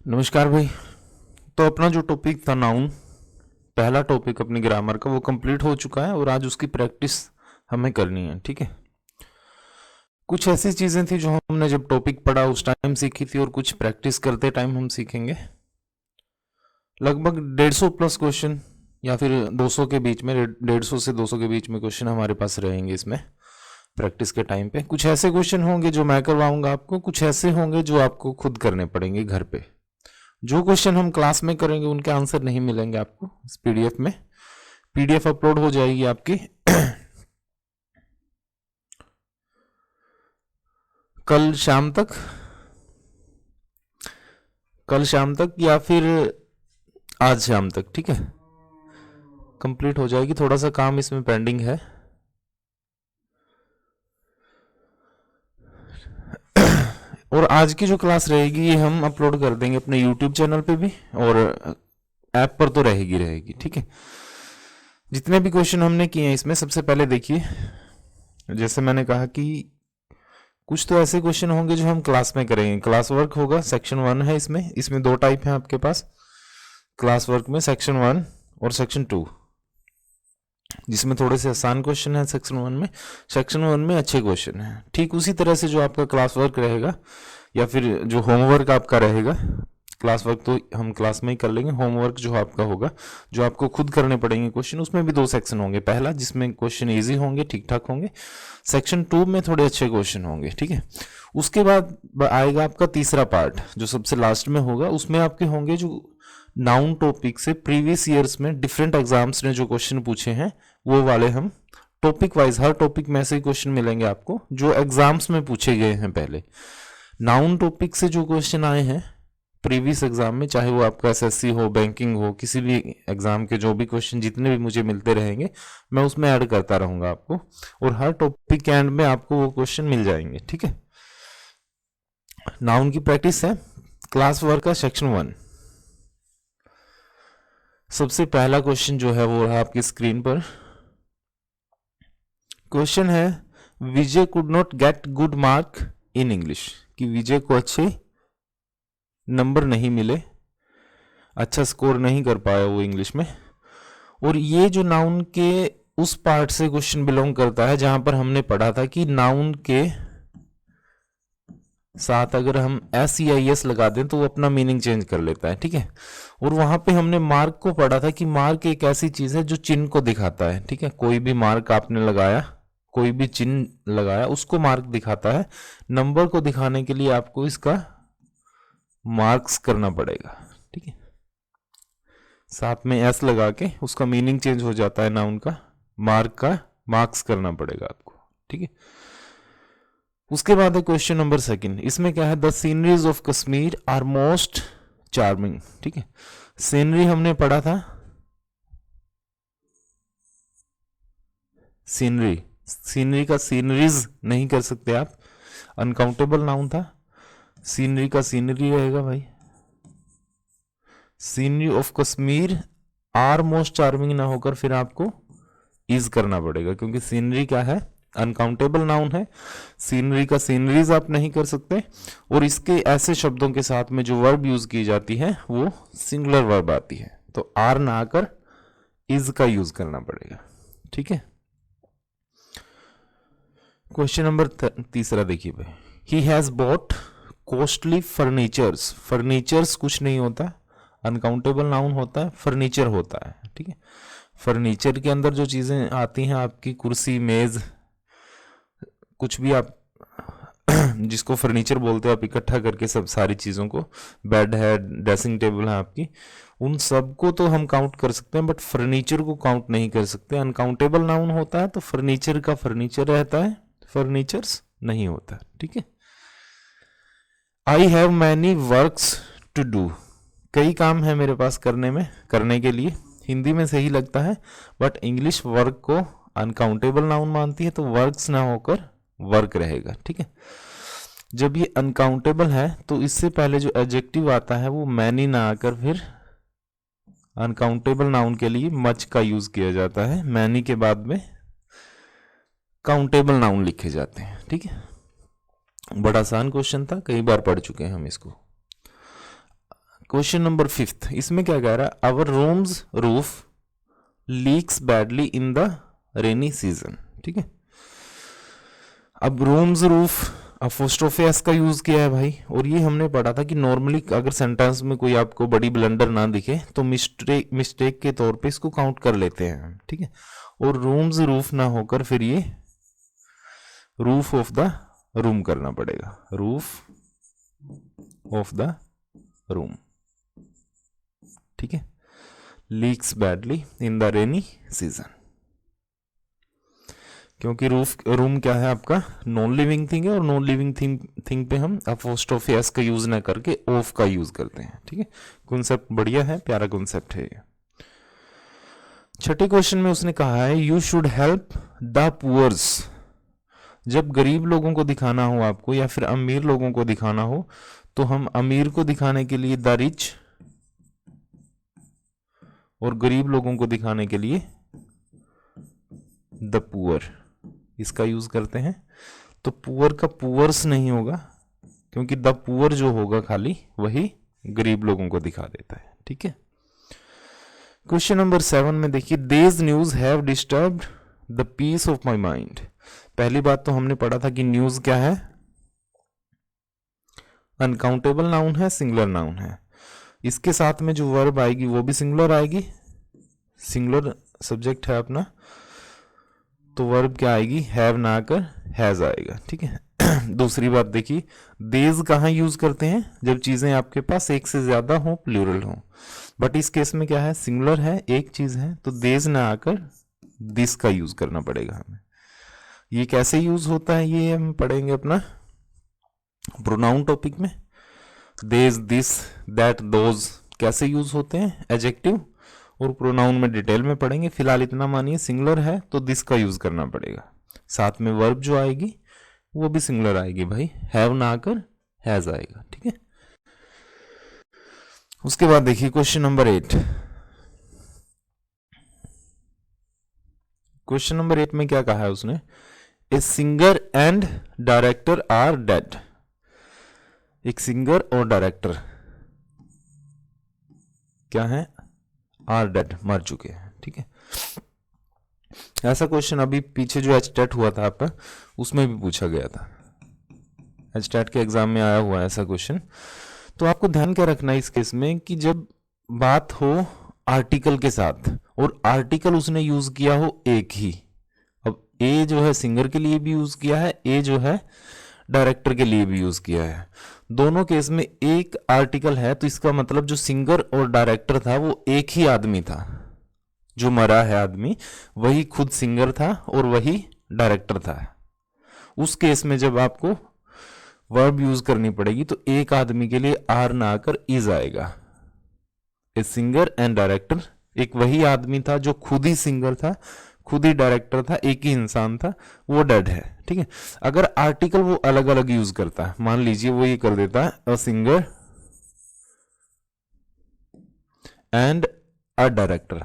नमस्कार भाई। तो अपना जो टॉपिक था नाउन, पहला टॉपिक अपनी ग्रामर का, वो कंप्लीट हो चुका है और आज उसकी प्रैक्टिस हमें करनी है। ठीक है। कुछ ऐसी चीज़ें थी जो हमने जब टॉपिक पढ़ा उस टाइम सीखी थी और कुछ प्रैक्टिस करते टाइम हम सीखेंगे। लगभग 150 प्लस क्वेश्चन या फिर 200 के बीच में, 150 से 200 के बीच में क्वेश्चन हमारे पास रहेंगे इसमें प्रैक्टिस के टाइम पे। कुछ ऐसे क्वेश्चन होंगे जो मैं करवाऊंगा आपको, कुछ ऐसे होंगे जो आपको खुद करने पड़ेंगे घर पे। जो क्वेश्चन हम क्लास में करेंगे उनके आंसर नहीं मिलेंगे आपको इस पीडीएफ में। पीडीएफ अपलोड हो जाएगी आपकी कल शाम तक, या फिर आज शाम तक। ठीक है, कंप्लीट हो जाएगी। थोड़ा सा काम इसमें पेंडिंग है। और आज की जो क्लास रहेगी ये हम अपलोड कर देंगे अपने यूट्यूब चैनल पे भी, और ऐप पर तो रहेगी। ठीक है। जितने भी क्वेश्चन हमने किए हैं इसमें, सबसे पहले देखिए, जैसे मैंने कहा कि कुछ तो ऐसे क्वेश्चन होंगे जो हम क्लास में करेंगे। क्लास वर्क होगा, सेक्शन 1 है इसमें 2 टाइप हैं आपके पास क्लास वर्क में, सेक्शन 1 और सेक्शन 2, जिसमें थोड़े से आसान क्वेश्चन है सेक्शन 1 में। सेक्शन 1 में अच्छे क्वेश्चन हैं। ठीक उसी तरह से जो आपका क्लास वर्क रहेगा या फिर जो होमवर्क आपका रहेगा, क्लास वर्क तो हम क्लास में ही कर लेंगे, होमवर्क जो आपका होगा, जो आपको खुद करने पड़ेंगे क्वेश्चन, उसमें भी 2 सेक्शन होंगे। पहला जिसमें क्वेश्चन इजी होंगे, ठीक ठाक होंगे। सेक्शन 2 में थोड़े अच्छे क्वेश्चन होंगे। ठीक है। उसके बाद आएगा आपका तीसरा पार्ट जो सबसे लास्ट में होगा। उसमें आपके होंगे जो नाउन टॉपिक से प्रीवियस ईयर्स में डिफरेंट एग्जाम्स ने जो क्वेश्चन पूछे हैं, वो वाले हम टॉपिक वाइज, हर टॉपिक में ऐसे क्वेश्चन मिलेंगे आपको जो एग्जाम्स में पूछे गए हैं। पहले नाउन टॉपिक से जो क्वेश्चन आए हैं प्रीवियस एग्जाम में, चाहे वो आपका एसएससी हो, बैंकिंग हो, किसी भी एग्जाम के जो भी क्वेश्चन जितने भी मुझे मिलते रहेंगे, मैं उसमें ऐड करता रहूंगा आपको, और हर टॉपिक के एंड में आपको वो क्वेश्चन मिल जाएंगे। ठीक है। नाउन की प्रैक्टिस है, क्लास वर्क का सेक्शन 1। सबसे पहला क्वेश्चन जो है वो रहा आपकी स्क्रीन पर। क्वेश्चन है, Vijay could not get good mark in English, कि विजय को अच्छे नंबर नहीं मिले, अच्छा स्कोर नहीं कर पाया वो इंग्लिश में। और ये जो नाउन के उस पार्ट से क्वेश्चन बिलोंग करता है जहां पर हमने पढ़ा था कि नाउन के साथ अगर हम SEIS लगा दें तो वो अपना मीनिंग चेंज कर लेता है। ठीक है। और वहां पे हमने मार्क को पढ़ा था कि मार्क एक ऐसी चीज है जो चिन्ह को दिखाता है। ठीक है। कोई भी मार्क आपने लगाया, कोई भी चिन्ह लगाया, उसको मार्क दिखाता है। नंबर को दिखाने के लिए आपको इसका मार्क्स करना पड़ेगा। ठीक है। साथ में S लगा के उसका मीनिंग चेंज हो जाता है नाउन का, मार्क का मार्क्स करना पड़ेगा आपको। ठीक है। उसके बाद है क्वेश्चन नंबर 2। इसमें क्या है, the sceneries of Kashmir are most charming. ठीक है। सीनरी हमने पढ़ा था, सीनरी का सीनरीज नहीं कर सकते आप, अनकाउंटेबल नाउन था। सीनरी का सीनरी रहेगा भाई। Scenery of Kashmir are most charming ना होकर फिर आपको इज करना पड़ेगा, क्योंकि सीनरी क्या है, अनकाउंटेबल नाउन है। सीनरी का सीनरीज आप नहीं कर सकते, और इसके ऐसे शब्दों के साथ में जो वर्ब यूज की जाती है वो सिंगुलर वर्ब आती है, तो आर ना आकर इज का यूज करना पड़ेगा। ठीक है। क्वेश्चन नंबर 3 देखिए भाई, he has bot costly furnitures. Furnitures कुछ नहीं होता, अनकाउंटेबल नाउन होता है, फर्नीचर होता है। ठीक है। फर्नीचर के अंदर जो चीजें आती हैं आपकी, कुर्सी, मेज, कुछ भी आप जिसको फर्नीचर बोलते हो, आप इकट्ठा करके सब सारी चीज़ों को, बेड है, ड्रेसिंग टेबल है आपकी, उन सबको तो हम काउंट कर सकते हैं, बट फर्नीचर को काउंट नहीं कर सकते। अनकाउंटेबल नाउन होता है तो फर्नीचर का फर्नीचर रहता है, फर्नीचर्स नहीं होता। ठीक है। I have many works to do. कई काम है मेरे पास करने के लिए। हिंदी में सही लगता है, बट इंग्लिश वर्क को अनकाउंटेबल नाउन मानती है, तो वर्क्स ना होकर वर्क रहेगा। ठीक है। जब ये अनकाउंटेबल है तो इससे पहले जो एडजेक्टिव आता है वो मैनी ना आकर फिर अनकाउंटेबल नाउन के लिए मच का यूज किया जाता है। मैनी के बाद में काउंटेबल नाउन लिखे जाते हैं। ठीक है। बड़ा आसान क्वेश्चन था, कई बार पढ़ चुके हैं हम इसको। क्वेश्चन नंबर 5, इसमें क्या कह रहा है, our rooms roof leaks badly in the rainy season. ठीक है, अब रूम्स रूफ अपोस्ट्रोफी एस का यूज किया है भाई, और ये हमने पढ़ा था कि नॉर्मली अगर सेंटेंस में कोई आपको बड़ी ब्लंडर ना दिखे तो मिस्टेक के तौर पे इसको काउंट कर लेते हैं। ठीक है, और रूम्स रूफ ना होकर फिर ये रूफ ऑफ द रूम करना पड़ेगा, रूफ ऑफ द रूम। ठीक है, leaks badly in the rainy season, क्योंकि रूम क्या है आपका नॉन लिविंग थिंग है, और नॉन लिविंग थिंग पे हम अपोस्ट्रोफी एस का यूज ना करके ऑफ का यूज करते हैं। ठीक है, कॉन्सेप्ट बढ़िया है, प्यारा कॉन्सेप्ट है ये। छठे क्वेश्चन में उसने कहा है you should help the poors. जब गरीब लोगों को दिखाना हो आपको या फिर अमीर लोगों को दिखाना हो तो हम अमीर को दिखाने के लिए द रिच और गरीब लोगों को दिखाने के लिए द पुअर इसका यूज करते हैं। तो पुअर का पुअर्स नहीं होगा, क्योंकि द पुअर जो होगा खाली वही गरीब लोगों को दिखा देता है। ठीक है, क्वेश्चन नंबर 7 में देखिए, this news have disturbed the peace of my mind. पहली बात तो हमने पढ़ा था कि न्यूज क्या है, अनकाउंटेबल नाउन है, सिंगुलर नाउन है। इसके साथ में जो वर्ब आएगी वो भी सिंगुलर आएगी, सिंगुलर सब्जेक्ट है अपना, तो वर्ब क्या आएगी, हैव ना आकर हैज आएगा। ठीक है, दूसरी बात देखिए, देज कहाँ यूज करते हैं, जब चीजें आपके पास एक से ज्यादा हो, प्लूरल हो, बट इस केस में क्या है, सिंगुलर है, एक चीज है, तो देज ना आकर दिस का यूज करना पड़ेगा हमें। ये कैसे यूज होता है ये हम पढ़ेंगे अपना प्रोनाउन टॉपिक में। देज, दिस, दैट, दोज कैसे यूज होते हैं एडजेक्टिव, और प्रोनाउन में डिटेल में पढ़ेंगे। फिलहाल इतना मानिए सिंगुलर है तो दिस का यूज करना पड़ेगा, साथ में वर्ब जो आएगी वो भी सिंगुलर आएगी भाई, हैव ना आकर हैज आएगा। ठीक है, उसके बाद देखिए क्वेश्चन नंबर 8। क्वेश्चन नंबर 8 में क्या कहा है उसने, a singer and director are dead. एक सिंगर और डायरेक्टर क्या है, आर डेड, मर चुके हैं। ठीक है, ऐसा क्वेश्चन अभी पीछे जो एचटेट हुआ था आपका उसमें भी पूछा गया था, एचटेट के एग्जाम में आया हुआ है ऐसा क्वेश्चन। तो आपको ध्यान क्या रखना है इस केस में कि जब बात हो आर्टिकल के साथ और आर्टिकल उसने यूज किया हो एक ही, अब ए जो है सिंगर के लिए भी यूज किया है, ए जो है डायरेक्टर के लिए भी यूज किया है, दोनों केस में एक आर्टिकल है, तो इसका मतलब जो सिंगर और डायरेक्टर था वो एक ही आदमी था, जो मरा है आदमी वही खुद सिंगर था और वही डायरेक्टर था। उस केस में जब आपको वर्ब यूज करनी पड़ेगी तो एक आदमी के लिए आर ना आकर इज आएगा। ए सिंगर एंड डायरेक्टर, एक वही आदमी था जो खुद ही सिंगर था, खुद ही डायरेक्टर था, एक ही इंसान था, वो डेड है। ठीक है, अगर आर्टिकल वो अलग अलग यूज करता है, मान लीजिए वो ये कर देता है a singer and a director,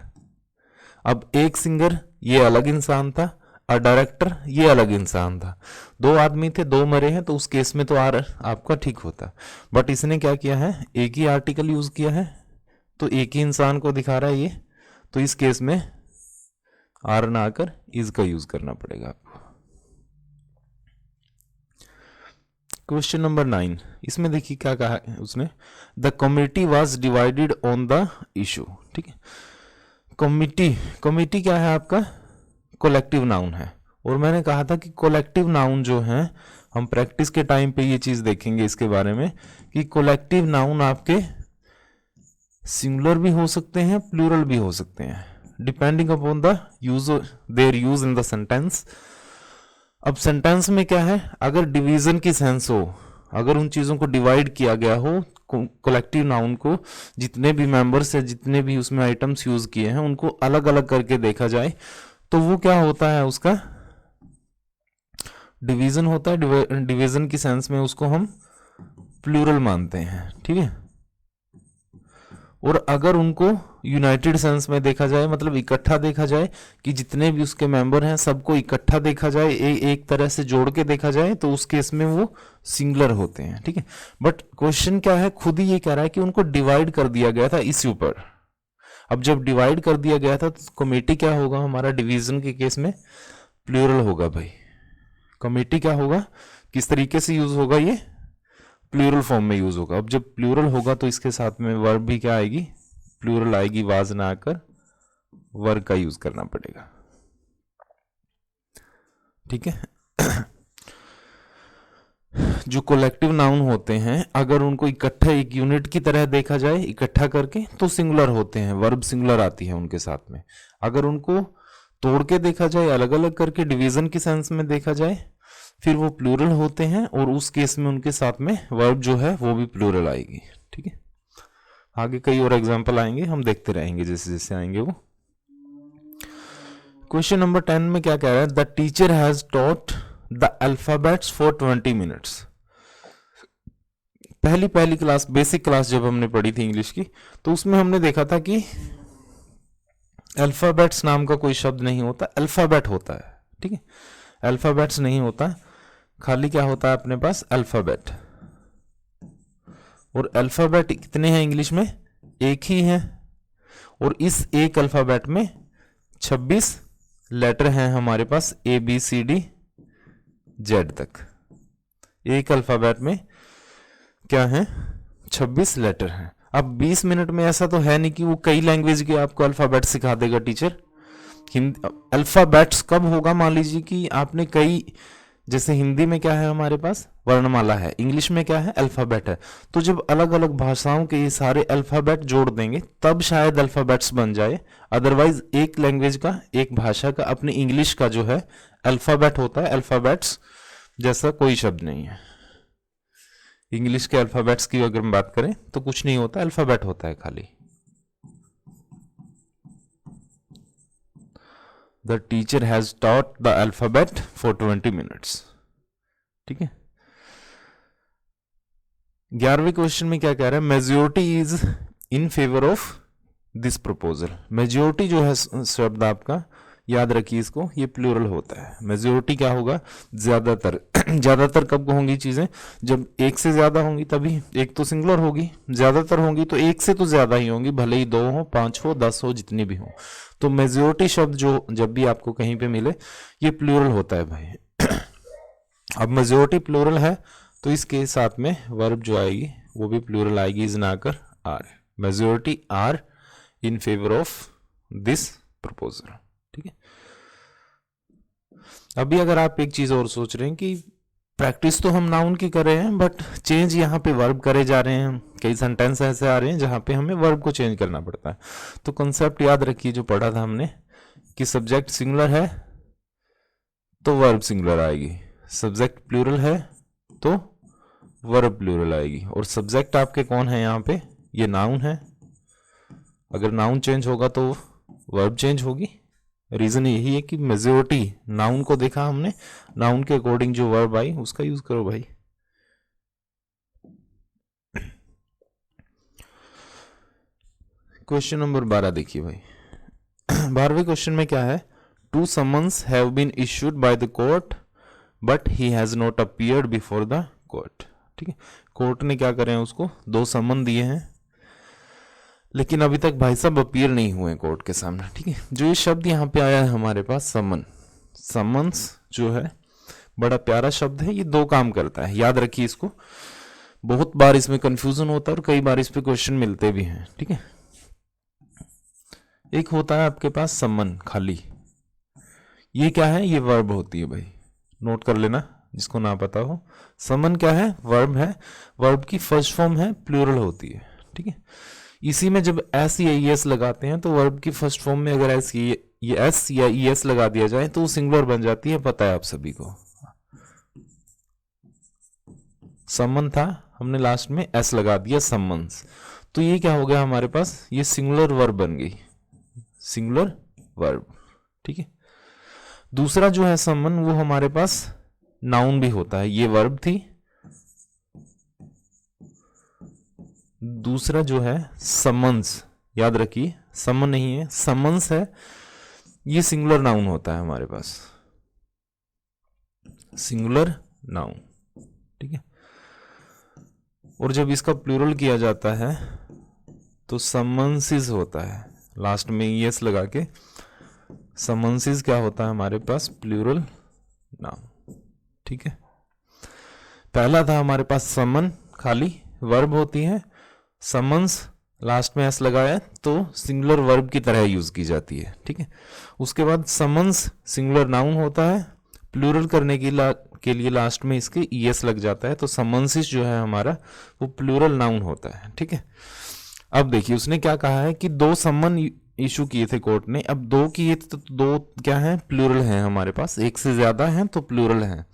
अब एक सिंगर ये अलग इंसान था, अ डायरेक्टर ये अलग इंसान था, दो आदमी थे, दो मरे हैं, तो उस केस में तो आर आपका ठीक होता। बट इसने क्या किया है, एक ही आर्टिकल यूज किया है, तो एक ही इंसान को दिखा रहा है ये, तो इस केस में आर ना आकर इज का यूज करना पड़ेगा आपको। क्वेश्चन नंबर 9, इसमें देखिए क्या कहा है उसने, the committee was divided on the issue. ठीक है, कमिटी क्या है आपका, कोलेक्टिव नाउन है, और मैंने कहा था कि कोलेक्टिव नाउन जो है हम प्रैक्टिस के टाइम पे ये चीज देखेंगे इसके बारे में कि कोलेक्टिव नाउन आपके सिंगुलर भी हो सकते हैं, प्लूरल भी हो सकते हैं, depending upon the use their use in the sentence. अब सेंटेंस में क्या है, अगर डिवीजन की सेंस हो, अगर उन चीजों को डिवाइड किया गया हो, कलेक्टिव नाउन को जितने भी मेंबर्स है, जितने भी उसमें आइटम्स यूज किए हैं उनको अलग अलग करके देखा जाए, तो वो क्या होता है, उसका डिवीजन होता है। डिवीजन की सेंस में उसको हम प्लूरल मानते हैं। ठीक है, और अगर उनको यूनाइटेड सेंस में देखा जाए, मतलब इकट्ठा देखा जाए कि जितने भी उसके मेंबर हैं सबको इकट्ठा देखा जाए, एक तरह से जोड़ के देखा जाए, तो उस केस में वो सिंगुलर होते हैं, ठीक है। बट क्वेश्चन क्या है, खुद ही ये कह रहा है कि उनको डिवाइड कर दिया गया था इस ऊपर। अब जब डिवाइड कर दिया गया था तो कमेटी क्या होगा हमारा, डिवीजन के केस में प्लूरल होगा भाई। कमेटी क्या होगा, किस तरीके से यूज होगा, ये प्लूरल फॉर्म में यूज होगा। अब जब प्लूरल होगा तो इसके साथ में वर्ब भी क्या आएगी, प्लूरल आएगी, वाज ना आकर वर्ब का यूज करना पड़ेगा, ठीक है। जो कलेक्टिव नाउन होते हैं अगर उनको इकट्ठा एक यूनिट की तरह देखा जाए इकट्ठा करके तो सिंगुलर होते हैं, वर्ब सिंगुलर आती है उनके साथ में। अगर उनको तोड़ के देखा जाए, अलग अलग करके डिवीजन की सेंस में देखा जाए, फिर वो प्लूरल होते हैं और उस केस में उनके साथ में वर्ब जो है वो भी प्लूरल आएगी, ठीक है। आगे कई और एग्जांपल आएंगे, हम देखते रहेंगे जैसे जैसे आएंगे वो। क्वेश्चन नंबर 10 में क्या कह रहा है, the teacher has taught the alphabets for 20 minutes. पहली क्लास, बेसिक क्लास जब हमने पढ़ी थी इंग्लिश की, तो उसमें हमने देखा था कि अल्फाबेट्स नाम का कोई शब्द नहीं होता, अल्फाबेट होता है, ठीक है। अल्फाबेट्स नहीं होता, खाली क्या होता है अपने पास, अल्फाबेट। और अल्फाबेट कितने हैं इंग्लिश में, एक ही है। और इस एक अल्फाबेट में 26 लेटर हैं हमारे पास, ABCD Z तक। एक अल्फाबेट में क्या है, 26 लेटर हैं। अब 20 मिनट में ऐसा तो है नहीं कि वो कई लैंग्वेज के आपको अल्फाबेट सिखा देगा टीचर। अल्फाबेट्स कब होगा, मान लीजिए कि आपने कई, जैसे हिंदी में क्या है हमारे पास, वर्णमाला है, इंग्लिश में क्या है, अल्फाबेट है। तो जब अलग अलग भाषाओं के ये सारे अल्फाबेट जोड़ देंगे तब शायद अल्फाबेट्स बन जाए। अदरवाइज एक लैंग्वेज का, एक भाषा का, अपनी इंग्लिश का जो है अल्फाबेट होता है, अल्फाबेट्स जैसा कोई शब्द नहीं है। इंग्लिश के अल्फाबेट्स की अगर हम बात करें तो कुछ नहीं होता, अल्फाबेट होता है खाली। The teacher has taught the alphabet for 20 minutes, ठीक है। 11वें क्वेश्चन में क्या कह रहा है, majority is in favour of this proposal. Majority जो है शब्द आपका, याद रखिए इसको, ये प्लूरल होता है। मेजोरिटी क्या होगा, ज्यादातर। ज्यादातर कब होंगी चीजें, जब एक से ज्यादा होंगी तभी। एक तो सिंगुलर होगी, ज्यादातर होंगी तो एक से तो ज्यादा ही होंगी, भले ही 2 हो, 5 हो, 10 हो, जितनी भी हो। तो मेजोरिटी शब्द जो जब भी आपको कहीं पे मिले ये प्लूरल होता है भाई। अब मेजोरिटी प्लूरल है तो इसके साथ में वर्ब जो आएगी वो भी प्लूरल आएगी, इज ना आकर are. Majority are in favour of this proposal, ठीक है। अभी अगर आप एक चीज और सोच रहे हैं कि प्रैक्टिस तो हम नाउन की कर रहे हैं बट चेंज यहाँ पे वर्ब करे जा रहे हैं, कई सेंटेंस ऐसे आ रहे हैं जहाँ पे हमें वर्ब को चेंज करना पड़ता है। तो कंसेप्ट याद रखिए जो पढ़ा था हमने कि सब्जेक्ट सिंगुलर है तो वर्ब सिंगुलर आएगी, सब्जेक्ट प्लूरल है तो वर्ब प्लूरल आएगी। और सब्जेक्ट आपके कौन है यहाँ पे, ये नाउन है। अगर नाउन चेंज होगा तो वर्ब चेंज होगी। रीजन यही है कि मेजोरिटी नाउन को देखा हमने, नाउन के अकॉर्डिंग जो वर्ब आई उसका यूज करो भाई। क्वेश्चन नंबर 12 देखिए भाई। 12वें क्वेश्चन में क्या है, 2 summons have been issued by the court but he has not appeared before the court, ठीक है। कोर्ट ने क्या करें, उसको 2 समन दिए हैं लेकिन अभी तक भाई साहब अपीयर नहीं हुए कोर्ट के सामने, ठीक है। जो ये शब्द यहाँ पे आया है हमारे पास समन, समन्स जो है बड़ा प्यारा शब्द है, ये 2 काम करता है, याद रखिए इसको। बहुत बार इसमें कंफ्यूजन होता है और कई बार इस पे क्वेश्चन मिलते भी हैं, ठीक है। एक होता है आपके पास समन खाली, ये क्या है, ये वर्ब होती है भाई, नोट कर लेना जिसको ना पता हो। समन क्या है, वर्ब है, वर्ब की फर्स्ट फॉर्म है, प्लूरल होती है, ठीक है। इसी में जब एस या ईएस लगाते हैं तो वर्ब की फर्स्ट फॉर्म में अगर एस या ईएस लगा दिया जाए तो वो सिंगुलर बन जाती है, पता है आप सभी को। समन था, हमने लास्ट में एस लगा दिया, समन्स, तो ये क्या हो गया हमारे पास, ये सिंगुलर वर्ब बन गई, सिंगुलर वर्ब, ठीक है। दूसरा जो है समन, वो हमारे पास नाउन भी होता है, ये वर्ब थी, दूसरा जो है समन्स, याद रखिए समन नहीं है, समन्स है, ये सिंगुलर नाउन होता है हमारे पास, सिंगुलर नाउन, ठीक है। और जब इसका प्लूरल किया जाता है तो समन्सिस होता है, लास्ट में यस लगा के समन्सिस क्या होता है हमारे पास, प्लूरल नाउन, ठीक है। पहला था हमारे पास समन, खाली वर्ब होती है, समन्स लास्ट में एस लगाया तो सिंगुलर वर्ब की तरह यूज की जाती है, ठीक है। उसके बाद समन्स सिंगुलर नाउन होता है, प्लूरल करने के लिए लास्ट में इसके ईएस लग जाता है, तो समन्सिस जो है हमारा वो प्लूरल नाउन होता है, ठीक है। अब देखिए उसने क्या कहा है कि 2 समन इशू किए थे कोर्ट ने, अब 2 किए तो 2 क्या है, प्लूरल है हमारे पास, एक से ज्यादा है तो प्लूरल है,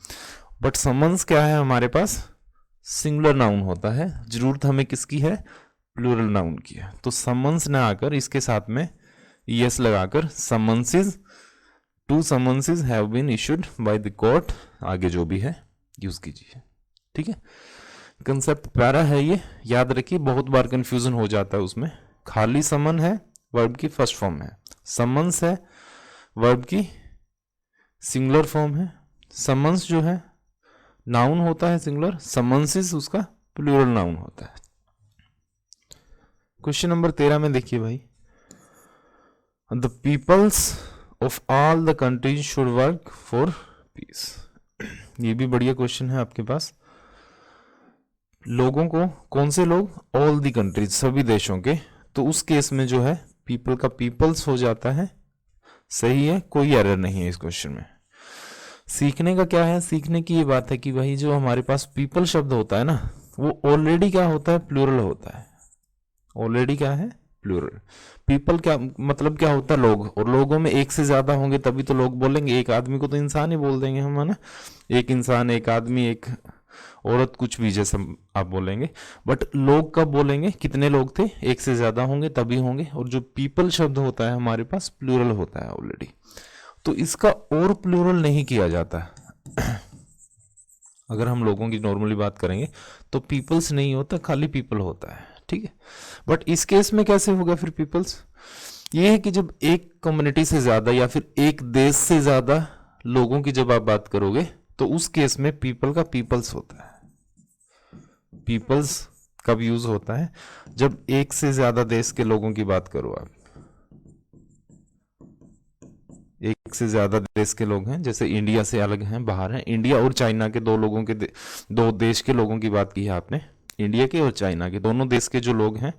बट समन्स क्या है हमारे पास, सिंगुलर नाउन होता है, जरूरत हमें किसकी है, प्लूरल नाउन की है। तो समन्स ने आकर इसके साथ में यस लगाकर summonses, 2 summonses have been issued by the court, आगे जो भी है यूज कीजिए, ठीक है। कंसेप्ट प्यारा है ये, याद रखिए, बहुत बार कंफ्यूजन हो जाता है उसमें। खाली समन है, वर्ब की फर्स्ट फॉर्म है, समन्स है, वर्ब की सिंगुलर फॉर्म है, समन्स जो है नाउन होता है सिंगुलर, समन्सिस उसका प्लूरल नाउन होता है। क्वेश्चन नंबर 13 में देखिए भाई, the peoples of all the countries should work for peace. ये भी बढ़िया क्वेश्चन है आपके पास। लोगों को, कौन से लोग, ऑल द कंट्रीज, सभी देशों के, तो उस केस में जो है पीपल का पीपल्स हो जाता है, सही है, कोई एरर नहीं है इस क्वेश्चन में। सीखने का क्या है, सीखने की ये बात है कि भाई जो हमारे पास पीपल शब्द होता है ना, वो ऑलरेडी क्या होता है, प्लूरल होता है, ऑलरेडी क्या है, प्लूरल। पीपल क्या मतलब, क्या होता है, लोग, और लोगों में एक से ज्यादा होंगे तभी तो लोग बोलेंगे, एक आदमी को तो इंसान ही बोल देंगे हम, है ना, एक इंसान, एक आदमी, एक औरत, कुछ भी जैसे आप बोलेंगे, बट लोग कब बोलेंगे, कितने लोग थे, एक से ज्यादा होंगे तभी होंगे, और जो पीपल शब्द होता है हमारे पास प्लूरल होता है ऑलरेडी, तो इसका और प्लूरल नहीं किया जाता। अगर हम लोगों की नॉर्मली बात करेंगे तो पीपल्स नहीं होता, खाली पीपल होता है, ठीक है। बट इस केस में कैसे होगा फिर पीपल्स, ये है कि जब एक कम्युनिटी से ज्यादा या फिर एक देश से ज्यादा लोगों की जब आप बात करोगे तो उस केस में पीपल का पीपल्स होता है। पीपल्स कब यूज होता है, जब एक से ज्यादा देश के लोगों की बात करो आप, एक से ज्यादा देश के लोग हैं, जैसे इंडिया से अलग हैं, बाहर हैं, इंडिया और चाइना के दो लोगों के, दो देश के लोगों की बात की है आपने, इंडिया के और चाइना के दोनों देश के जो लोग हैं,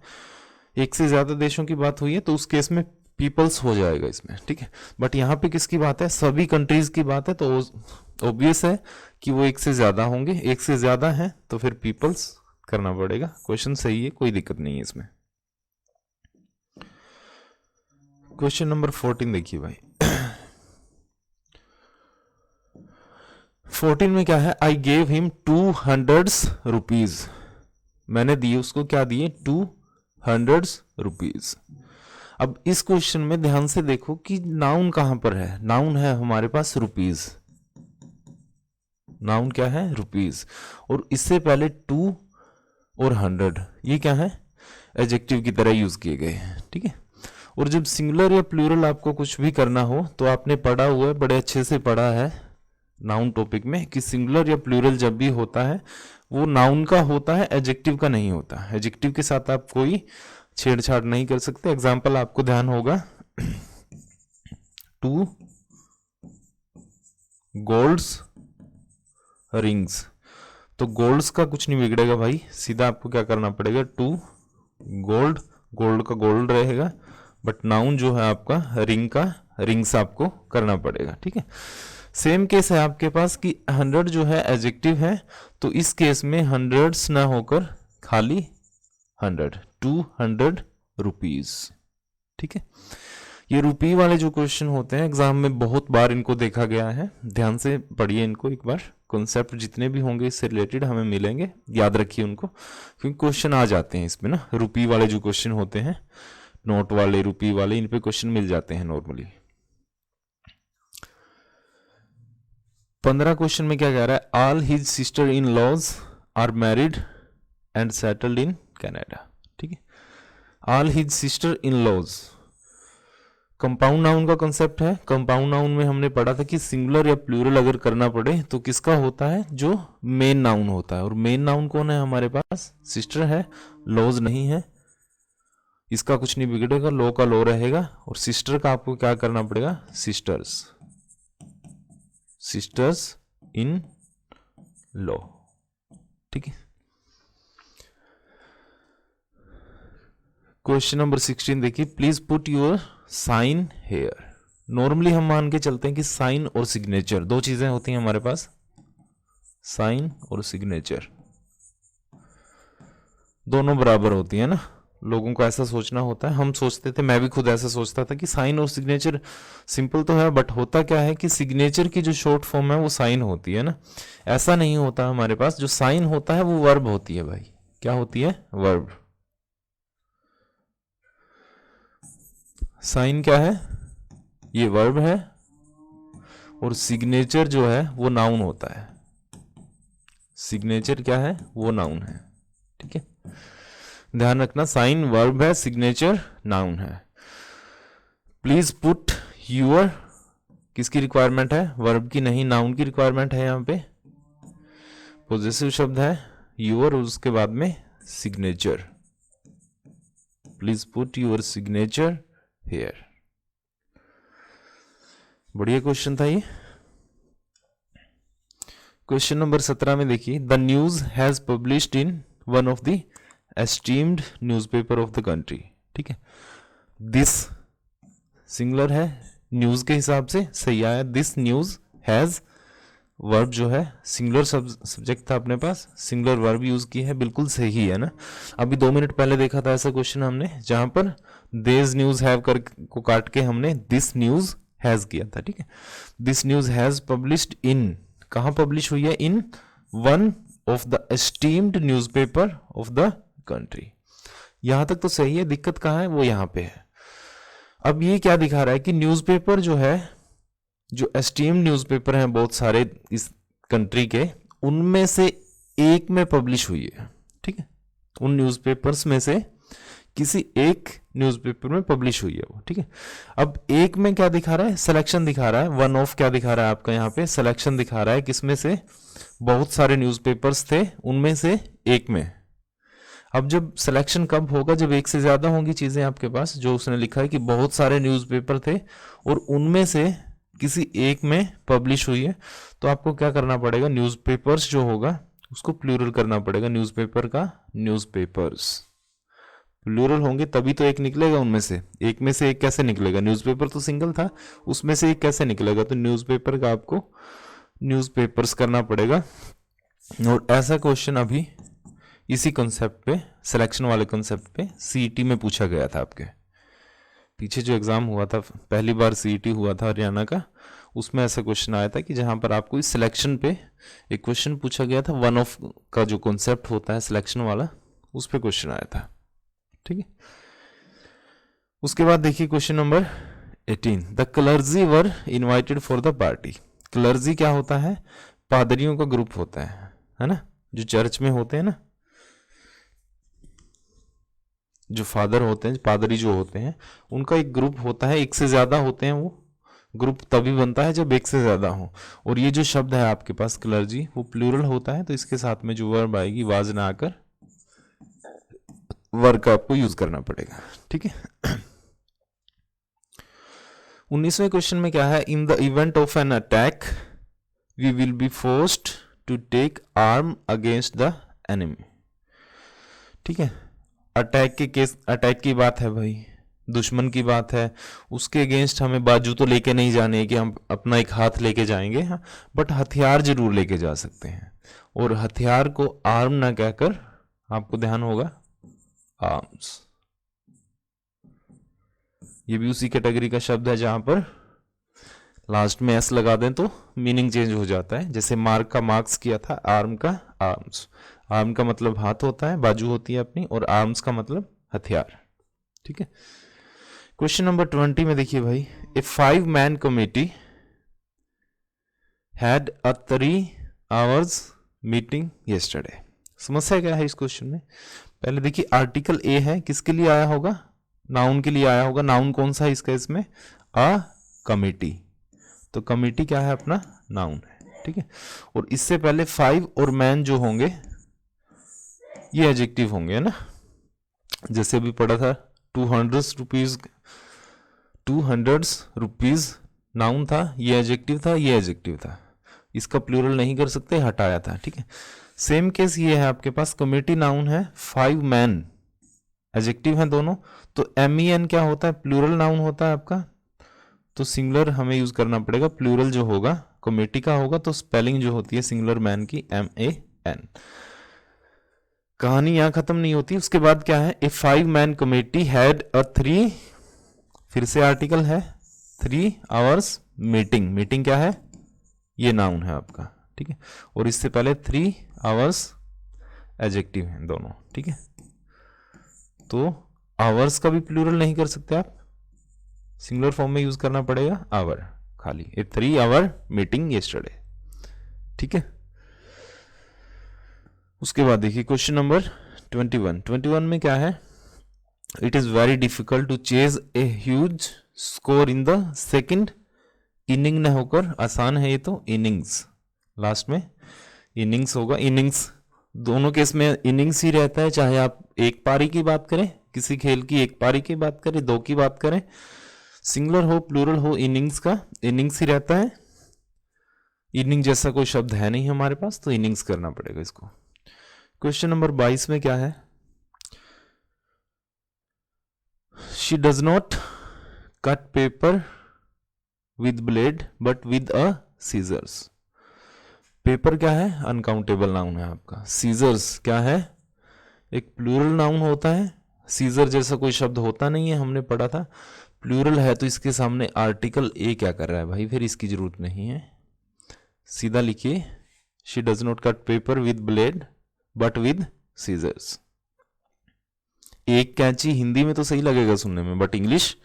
एक से ज्यादा देशों की बात हुई है, तो उस केस में पीपल्स हो जाएगा इसमें, ठीक है। बट यहाँ पे किसकी बात है, सभी कंट्रीज की बात है, तो ऑब्वियस है कि वो एक से ज्यादा होंगे, एक से ज्यादा है तो फिर पीपल्स करना पड़ेगा। क्वेश्चन सही है, कोई दिक्कत नहीं है इसमें। क्वेश्चन नंबर 14 देखिए भाई, 14 में क्या है, आई गेव हिम 200 रुपीज, मैंने दिए उसको, क्या दिए, 200 रुपीज। अब इस क्वेश्चन में ध्यान से देखो कि नाउन कहां पर है, नाउन है हमारे पास रुपीज, नाउन क्या है, रुपीज, और इससे पहले 2 और 100, ये क्या है, एडजेक्टिव की तरह यूज किए गए हैं, ठीक है। और जब सिंगुलर या प्लूरल आपको कुछ भी करना हो तो आपने पढ़ा हुआ है, बड़े अच्छे से पढ़ा है नाउन टॉपिक में, कि सिंगुलर या प्लूरल जब भी होता है वो नाउन का होता है, एडजेक्टिव का नहीं होता। एडजेक्टिव के साथ आप कोई छेड़छाड़ नहीं कर सकते। एग्जाम्पल आपको ध्यान होगा, 2 गोल्ड्स रिंग्स, तो गोल्ड्स का कुछ नहीं बिगड़ेगा भाई, सीधा आपको क्या करना पड़ेगा, 2 गोल्ड, गोल्ड का गोल्ड रहेगा, बट नाउन जो है आपका रिंग का रिंग्स आपको करना पड़ेगा, ठीक है। सेम केस है आपके पास कि 100 जो है एडजेक्टिव है, तो इस केस में हंड्रेड्स ना होकर खाली 100, 200 रुपीज, ठीक है। ये रुपी वाले जो क्वेश्चन होते हैं एग्जाम में बहुत बार इनको देखा गया है, ध्यान से पढ़िए इनको एक बार, कॉन्सेप्ट जितने भी होंगे इससे रिलेटेड हमें मिलेंगे, याद रखिए उनको, क्योंकि क्वेश्चन आ जाते हैं इसमें ना, रुपी वाले जो क्वेश्चन होते हैं, नोट वाले, रुपी वाले, इन पे क्वेश्चन मिल जाते हैं नॉर्मली। 15 क्वेश्चन में क्या कह रहा है, all his sister in laws are married and settled in Canada, ठीक है। All his sister in laws, compound noun का कंसेप्ट है। कंपाउंड नाउन में हमने पढ़ा था कि सिंगुलर या प्लूरल अगर करना पड़े तो किसका होता है, जो मेन नाउन होता है। और मेन नाउन कौन है हमारे पास, सिस्टर है, लॉज नहीं है। इसका कुछ नहीं बिगड़ेगा, लो का लो रहेगा। और सिस्टर का आपको क्या करना पड़ेगा, सिस्टर्स, सिस्टर्स इन लॉ, ठीक है। क्वेश्चन नंबर 16 देखिए, please put your sign here. Normally हम मान के चलते हैं कि साइन और सिग्नेचर दो चीजें होती हैं हमारे पास, साइन और सिग्नेचर दोनों बराबर होती है ना। लोगों को ऐसा सोचना होता है, हम सोचते थे, मैं भी खुद ऐसा सोचता था कि साइन और सिग्नेचर सिंपल तो है, बट होता क्या है कि सिग्नेचर की जो शॉर्ट फॉर्म है वो साइन होती है ना। ऐसा नहीं होता हमारे पास, जो साइन होता है वो वर्ब होती है भाई। क्या होती है, वर्ब। साइन क्या है, ये वर्ब है, और सिग्नेचर जो है वो नाउन होता है। सिग्नेचर क्या है, वो नाउन है, ठीक है। ध्यान रखना, साइन वर्ब है, सिग्नेचर नाउन है। प्लीज पुट यूर किसकी रिक्वायरमेंट है, वर्ब की नहीं, नाउन की रिक्वायरमेंट है। यहां पे पॉजेसिव शब्द है यूर, और उसके बाद में signature. Please put your signature here. बढ़िया क्वेश्चन था ये। क्वेश्चन नंबर 17 में देखिए, the news has published in one of the esteemed newspaper of the country, ठीक है। दिस सिंगुलर है, न्यूज के हिसाब से सही आया। दिस न्यूज हैज, वर्ब जो है सिंगुलर सब्जेक्ट था अपने पास, सिंगुलर वर्ब यूज की है, बिल्कुल सही है ना। अभी 2 मिनट पहले देखा था ऐसा क्वेश्चन हमने, जहां पर दिस न्यूज हैव कर को काट के हमने दिस न्यूज हैज किया था, ठीक है। दिस न्यूज हैज पब्लिश्ड इन, कहां पब्लिश हुई है, इन one of the esteemed newspaper of the country. यहां तक तो सही है, दिक्कत कहां है, वो यहां पे है। अब ये क्या दिखा रहा है कि न्यूज़पेपर जो है, जो एस्टीम्ड न्यूज़पेपर हैं बहुत सारे इस कंट्री के, उनमें से एक में पब्लिश हुई है, ठीक है। उन न्यूज़पेपर्स में से किसी एक न्यूज़पेपर में पब्लिश हुई है वो, ठीक है। अब एक में क्या दिखा रहा है, सिलेक्शन दिखा रहा है। वन ऑफ क्या दिखा रहा है आपका, यहाँ पे सिलेक्शन दिखा रहा है, किसमें से, बहुत सारे न्यूज़पेपर्स थे उनमें से एक में। अब जब सिलेक्शन कब होगा, जब एक से ज्यादा होंगी चीजें आपके पास, जो उसने लिखा है कि बहुत सारे न्यूज़पेपर थे और उनमें से किसी एक में पब्लिश हुई है, तो आपको क्या करना पड़ेगा, न्यूज़पेपर्स जो होगा उसको प्लूरल करना पड़ेगा। न्यूज़पेपर का न्यूज़पेपर्स, प्लूरल होंगे तभी तो एक निकलेगा उनमें से। एक में से एक कैसे निकलेगा, न्यूज़पेपर तो सिंगल था, उसमें से एक कैसे निकलेगा, तो न्यूज़पेपर का आपको न्यूज़पेपर्स करना पड़ेगा। और ऐसा क्वेश्चन अभी इसी कॉन्सेप्ट पे, सिलेक्शन वाले कॉन्सेप्ट पे सीईटी में पूछा गया था। आपके पीछे जो एग्जाम हुआ था, पहली बार सीईटी हुआ था हरियाणा का, उसमें ऐसा क्वेश्चन आया था कि जहां पर आपको इस सिलेक्शन पे एक क्वेश्चन पूछा गया था, वन ऑफ का जो कॉन्सेप्ट होता है सिलेक्शन वाला, उस पे क्वेश्चन आया था, ठीक है। उसके बाद देखिए question number 18, the clergy were invited for the party. Clergy क्या होता है, पादरियों का ग्रुप होता है ना, जो चर्च में होते हैं ना, जो फादर होते हैं, पादरी जो होते हैं, उनका एक ग्रुप होता है, एक से ज्यादा होते हैं, वो ग्रुप तभी बनता है जब एक से ज्यादा हो। और ये जो शब्द है आपके पास क्लर्जी, वो प्लूरल होता है, तो इसके साथ में जो वर्ब आएगी वाज ना आकर वर्ब का आपको यूज करना पड़ेगा, ठीक है। 19वें क्वेश्चन में क्या है, in the event of an attack we will be forced to take arm against the enemy, ठीक है। अटैक के केस, अटैक की बात है भाई, दुश्मन की बात है, उसके अगेंस्ट हमें बाजू तो लेके नहीं जाने कि हम अपना एक हाथ लेके जाएंगे, हाँ, बट हथियार जरूर लेके जा सकते हैं। और हथियार को आर्म ना कहकर आपको ध्यान होगा आर्म्स। ये भी उसी कैटेगरी का शब्द है जहां पर लास्ट में एस लगा दें तो मीनिंग चेंज हो जाता है। जैसे मार्क का मार्क्स किया था, आर्म का आर्म्स। आर्म का मतलब हाथ होता है, बाजू होती है अपनी, और आर्म्स का मतलब हथियार, ठीक है। क्वेश्चन नंबर 20 में देखिए भाई, ए 5-man committee had a 3 hours meeting yesterday। समस्या क्या है इस क्वेश्चन में, पहले देखिए आर्टिकल ए है, किसके लिए आया होगा? नाउन के लिए आया होगा। नाउन कौन सा है इसका? इसमें अ कमिटी। तो कमिटी क्या है अपना? नाउन है, ठीक है। और इससे पहले 5 और मैन जो होंगे ये एडजेक्टिव होंगे, है ना। जैसे अभी पढ़ा था 200 रुपीज नाउन था, ये एडजेक्टिव था, ये एडजेक्टिव था। इसका प्लूरल नहीं कर सकते, हटाया था, ठीक है। सेम केस ये है आपके पास, कमिटी नाउन है, 5 मैन एडजेक्टिव है दोनों। तो MEN क्या होता है? प्लूरल नाउन होता है आपका। तो सिंगुलर हमें यूज करना पड़ेगा। प्लूरल जो होगा कमेटी का होगा, तो स्पेलिंग जो होती है सिंगुलर मैन की MAN। कहानी यहां खत्म नहीं होती। उसके बाद क्या है? ए 5 मैन कमेटी हैड अ 3, फिर से आर्टिकल है, 3 आवर्स मीटिंग। मीटिंग क्या है? ये नाउन है आपका, ठीक है। और इससे पहले 3 आवर्स एडजेक्टिव हैं दोनों, ठीक है। तो आवर्स का भी प्लूरल नहीं कर सकते आप, सिंगुलर फॉर्म में यूज करना पड़ेगा आवर खाली। ए 3 आवर मीटिंग यस्टरडे, ठीक है। उसके बाद देखिए क्वेश्चन नंबर 21 में क्या है? It is very difficult to chase a huge score in the second inning न होकर आसान है ये तो इनिंग्स, लास्ट में इनिंग्स होगा। इनिंग्स दोनों केस में इनिंग्स ही रहता है, चाहे आप एक पारी की बात करें, किसी खेल की एक पारी की बात करें, 2 की बात करें, सिंगुलर हो प्लूरल हो, इनिंग्स का इनिंग्स ही रहता है। इनिंग जैसा कोई शब्द है नहीं हमारे पास, तो इनिंग्स करना पड़ेगा इसको। क्वेश्चन नंबर 22 में क्या है? She does not cut paper with blade but with a scissors. Paper क्या है? अनकाउंटेबल नाउन है आपका। सीजर्स क्या है? एक प्लूरल नाउन होता है। सीजर जैसा कोई शब्द होता नहीं है, हमने पढ़ा था। प्लूरल है तो इसके सामने आर्टिकल ए क्या कर रहा है भाई? फिर इसकी जरूरत नहीं है, सीधा लिखिए she does not cut paper with blade but with scissors. एक कैंची हिंदी में तो सही लगेगा सुनने में, बट इंग्लिश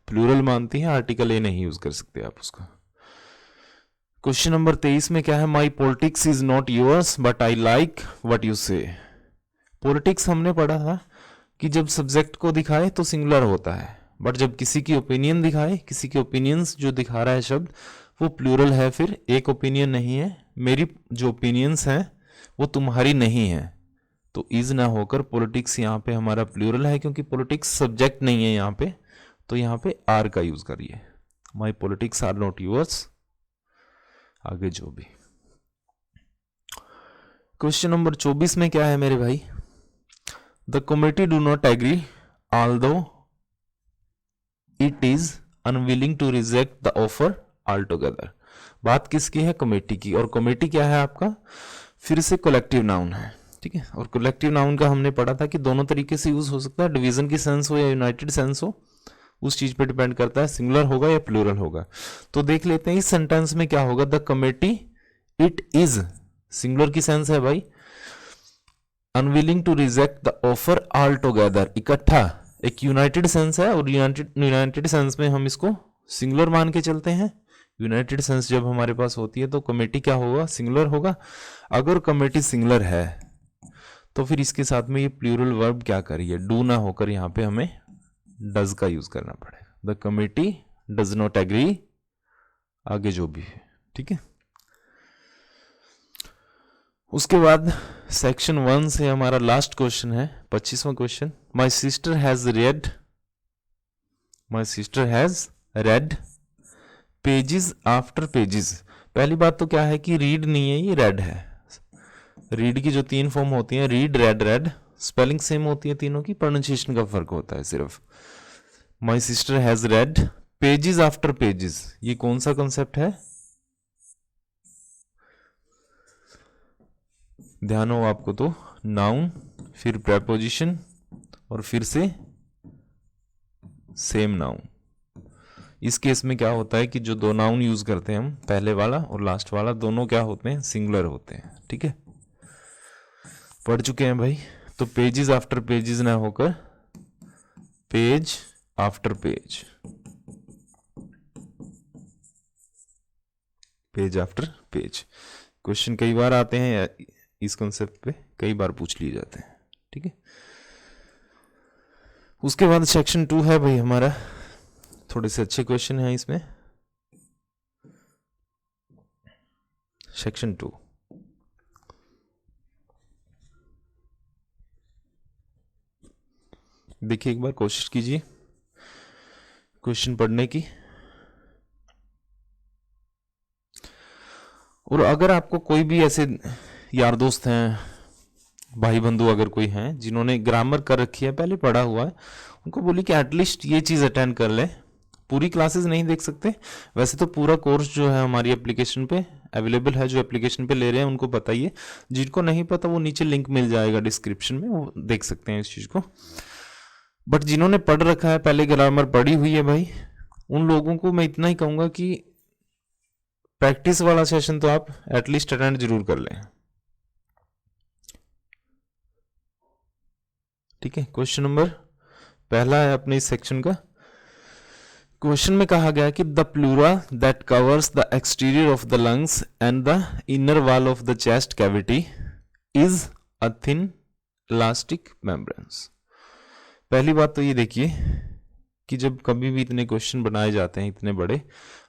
प्लूरल मानती है, आर्टिकल ए नहीं यूज कर सकते आप उसका। क्वेश्चन नंबर 23 में क्या है? My politics is not yours but I like what you say. Politics हमने पढ़ा था कि जब सब्जेक्ट को दिखाए तो सिंगुलर होता है, बट जब किसी की ओपिनियन दिखाए, किसी के ओपिनियंस जो दिखा रहा है शब्द, वो प्लूरल है, फिर एक ओपिनियन नहीं है। मेरी जो ओपिनियंस हैं वो तुम्हारी नहीं है, तो इज ना होकर पॉलिटिक्स यहाँ पे हमारा प्लूरल है, क्योंकि पॉलिटिक्स सब्जेक्ट नहीं है यहाँ पे, तो यहाँ पे आर का यूज करिए। माई पॉलिटिक्स आर नॉट यूअर्स, आगे जो भी। क्वेश्चन नंबर 24 में क्या है मेरे भाई? The committee do not agree although it is unwilling to reject the offer all together. बात किसकी है? कमेटी की। और कमेटी क्या है आपका? फिर से कलेक्टिव नाउन है, ठीक है। और कलेक्टिव नाउन का हमने पढ़ा था कि दोनों तरीके से यूज हो सकता है, डिवीजन की सेंस हो या यूनाइटेड सेंस हो, उस चीज पे डिपेंड करता है, सिंगुलर होगा या प्लूरल होगा। तो देख लेते हैं इस सेंटेंस में क्या होगा। The committee it is, singular की सेंस है भाई, unwilling to reject the offer all together, इकट्ठा, एक यूनाइटेड सेंस है, और यूनाइटेड सेंस में हम इसको सिंगुलर मान के चलते हैं। यूनाइटेड सेंस जब हमारे पास होती है तो कमेटी क्या होगा? सिंगुलर होगा। अगर कमेटी सिंगुलर है तो फिर इसके साथ में ये प्लूरल वर्ब क्या करिए? डू ना होकर यहाँ पे हमें डज का यूज करना पड़ेगा। The committee does not agree, आगे जो भी है, ठीक है। उसके बाद सेक्शन 1 से हमारा लास्ट क्वेश्चन है 25वां question. My sister has read pages after pages. पहली बात तो क्या है कि रीड नहीं है, ये रेड है। रीड की जो 3 फॉर्म होती हैं, रीड, रेड, स्पेलिंग सेम होती है तीनों की, प्रोनाउंसिएशन का फर्क होता है सिर्फ। माई sister has read pages after pages, ये कौन सा कंसेप्ट है? ध्यान हो आपको तो, नाउन, फिर प्रेपोजिशन, और फिर से सेम नाउन। इस केस में क्या होता है कि जो 2 नाउन यूज करते हैं हम, पहले वाला और लास्ट वाला, दोनों क्या होते हैं? सिंगुलर होते हैं, ठीक है। पढ़ चुके हैं भाई। तो पेजेस आफ्टर पेजेस ना होकर page after page, page after page. Question कई बार आते हैं इस कंसेप्ट पे, कई बार पूछ लिए जाते हैं, ठीक है। उसके बाद सेक्शन 2 है भाई हमारा, थोड़े से अच्छे क्वेश्चन हैं इसमें। सेक्शन 2 देखिए, एक बार कोशिश कीजिए क्वेश्चन पढ़ने की। और अगर आपको कोई भी ऐसे यार दोस्त हैं, भाई बंधु अगर कोई हैं जिन्होंने ग्रामर कर रखी है, पहले पढ़ा हुआ है, उनको बोलिए कि एटलीस्ट ये चीज़ अटेंड कर ले। पूरी क्लासेस नहीं देख सकते, वैसे तो पूरा कोर्स जो है हमारी एप्लीकेशन पे अवेलेबल है, जो एप्लीकेशन पे ले रहे हैं उनको बताइए। जिनको नहीं पता वो नीचे लिंक मिल जाएगा डिस्क्रिप्शन में, वो देख सकते हैं इस चीज़ को। बट जिन्होंने पढ़ रखा है, पहले ग्रामर पढ़ी हुई है भाई, उन लोगों को मैं इतना ही कहूँगा कि प्रैक्टिस वाला सेशन तो आप एटलीस्ट अटेंड जरूर कर लें। ठीक है, क्वेश्चन नंबर पहला है अपने इस सेक्शन का। क्वेश्चन में कहा गया कि the pleura that covers the exterior of the lungs and the inner wall of the chest cavity is a thin elastic membranes. पहली बात तो ये देखिए कि जब कभी भी इतने क्वेश्चन बनाए जाते हैं इतने बड़े,